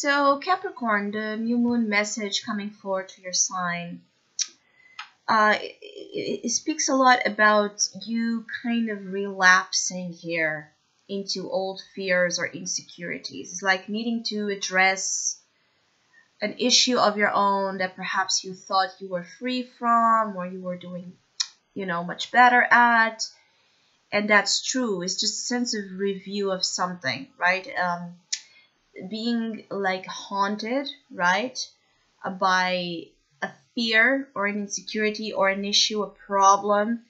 So Capricorn, the new moon message coming forward to your sign, it speaks a lot about you kind of relapsing here into old fears or insecurities. It's like needing to address an issue of your own that perhaps you thought you were free from, or you were doing, much better at. And that's true. It's just a sense of review of something, right? Being like haunted, right, by a fear or an insecurity or an issue, a problem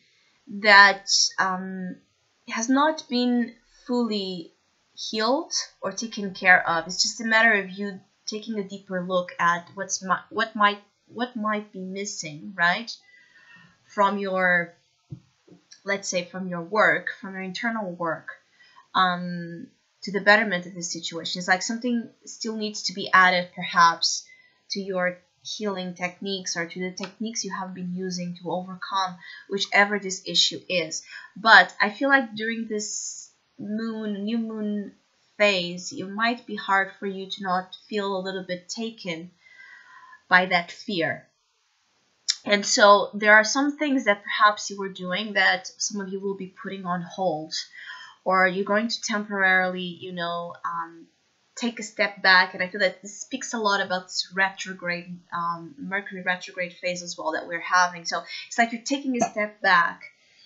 that has not been fully healed or taken care of. It's just a matter of you taking a deeper look at what might be missing, right, from your, let's say, from your work, from your internal work, to the betterment of the situation. It's like something still needs to be added, perhaps, to your healing techniques or to the techniques you have been using to overcome whichever this issue is. But I feel like during this new moon phase, it might be hard for you to not feel a little bit taken by that fear. And so there are some things that perhaps you were doing that some of you will be putting on hold, or you're going to temporarily, take a step back. And I feel that this speaks a lot about this retrograde, Mercury retrograde phase as well that we're having. So it's like you're taking a step back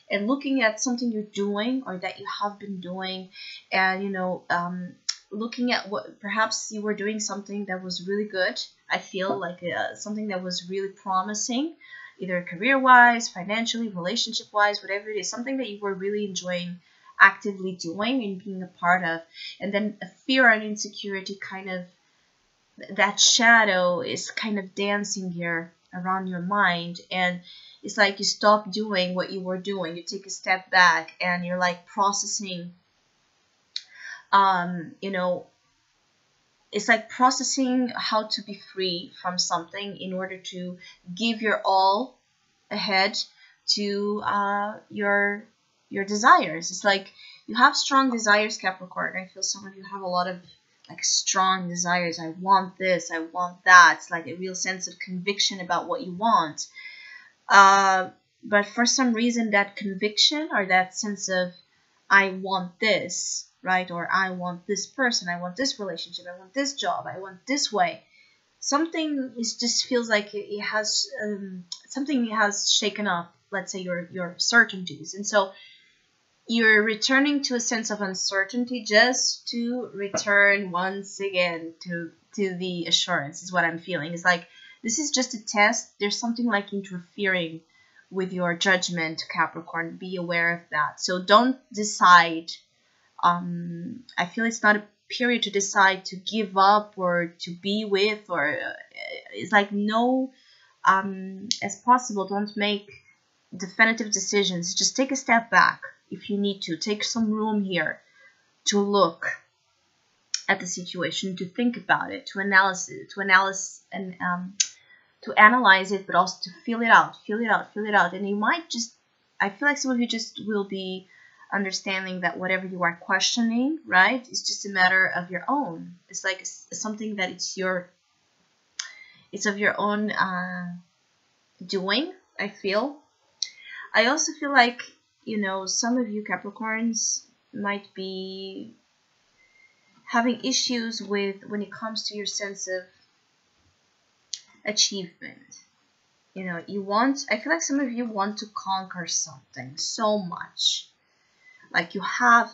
and looking at something you're doing or that you have been doing, and, looking at what perhaps you were doing something that was really good. I feel like something that was really promising, either career-wise, financially, relationship-wise, whatever it is, something that you were really enjoying actively doing and being a part of. And then a fear and insecurity, kind of that shadow is kind of dancing here around your mind, and it's like you stop doing what you were doing. You take a step back and you're like processing, it's like processing how to be free from something in order to give your all ahead to your desires. It's like you have strong desires, Capricorn. I feel some of you have a lot of like strong desires. I want this, I want that. It's like a real sense of conviction about what you want. But for some reason, that conviction or that sense of I want this, right? Or I want this person, I want this relationship, I want this job, I want this way. Something just feels like it has something has shaken up. Let's say your certainties, and so you're returning to a sense of uncertainty just to return once again to the assurance. Is what I'm feeling. It's like this is just a test. There's something like interfering with your judgment, Capricorn. Be aware of that. So don't decide. I feel it's not a period to decide to give up or to be with, or it's like no, as possible, don't make definitive decisions. Just take a step back if you need to. Take some room here to look at the situation, to think about it, to analyze it, but also to feel it out. And you might just, I feel like some of you just will be understanding that whatever you are questioning, right, is just a matter of your own. It's like something that it's of your own doing, I feel. I also feel like, some of you Capricorns might be having issues with when it comes to your sense of achievement. I feel like some of you want to conquer something so much. Like you have,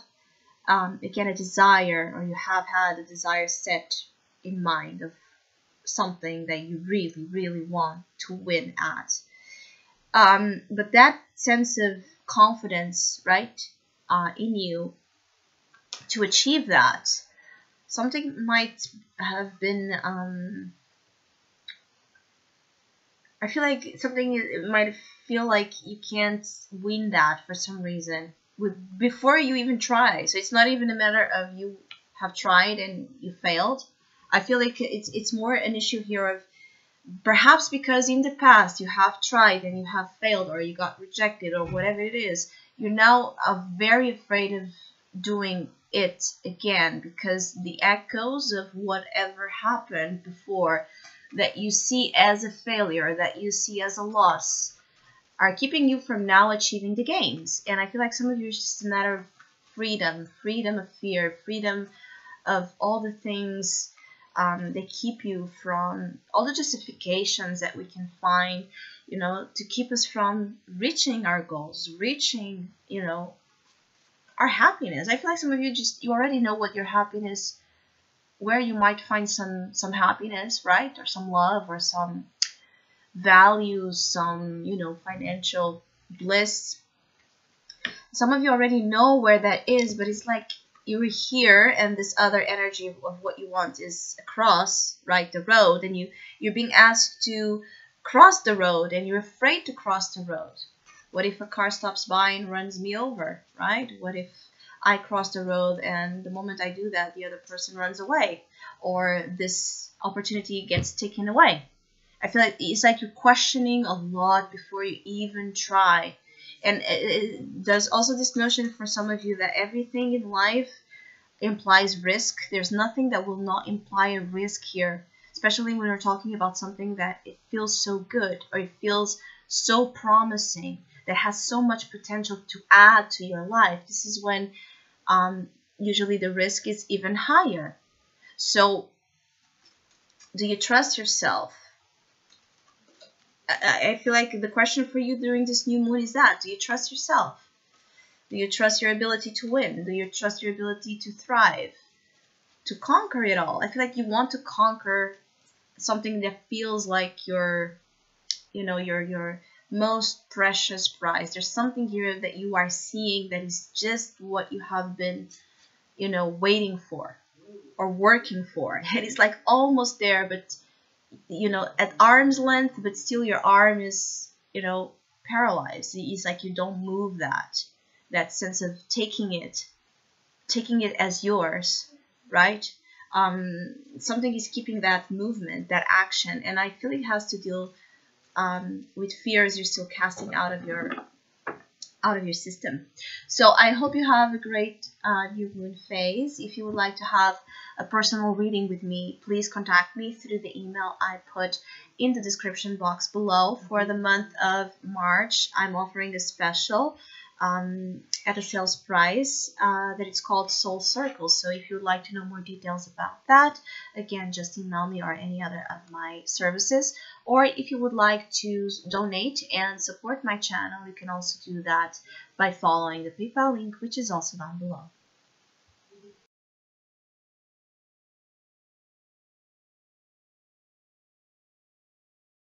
again, a desire, or you have had a desire set in mind of something that you really, really want to win at. But that sense of confidence, right, in you to achieve that, something might have been, I feel like something might feel like you can't win that for some reason before you even try. So it's not even a matter of you have tried and you failed. I feel like it's more an issue here of perhaps because in the past you have tried and you have failed, or you got rejected, or whatever it is. You're now very afraid of doing it again, because the echoes of whatever happened before that you see as a failure, that you see as a loss, are keeping you from now achieving the gains. And I feel like some of you is just a matter of freedom, freedom of fear, freedom of all the things that keep you from, all the justifications that we can find, to keep us from reaching our goals, reaching, our happiness. I feel like some of you you already know what your happiness, where you might find some happiness, right? Or some love, or some values, some, financial bliss. Some of you already know where that is, but it's like you're here and this other energy of what you want is across, right, the road, and you're being asked to cross the road and you're afraid to cross the road. What if a car stops by and runs me over, right? What if I cross the road and the moment I do that, the other person runs away, or this opportunity gets taken away? I feel like it's like you're questioning a lot before you even try. And there's also this notion for some of you that everything in life implies risk. There's nothing that will not imply a risk here, especially when we're talking about something that it feels so good, or it feels so promising, that has so much potential to add to your life. This is when usually the risk is even higher. So do you trust yourself? I feel like the question for you during this new moon is that, do you trust yourself? Do you trust your ability to win? Do you trust your ability to thrive, to conquer it all? I feel like you want to conquer something that feels like your most precious prize. There's something here that you are seeing that is just what you have been, waiting for or working for. And it's like almost there, but at arm's length, but still your arm is, paralyzed. It's like you don't move that sense of taking it as yours, right? Something is keeping that movement, that action, and I feel it has to deal with fears you're still casting out of your system. So I hope you have a great new moon phase. If you would like to have a personal reading with me, please contact me through the email I put in the description box below. For the month of March, I'm offering a special at a sales price that it's called Soul Circle. So if you would like to know more details about that, again, just email me or any other of my services. Or if you would like to donate and support my channel, you can also do that by following the PayPal link, which is also down below.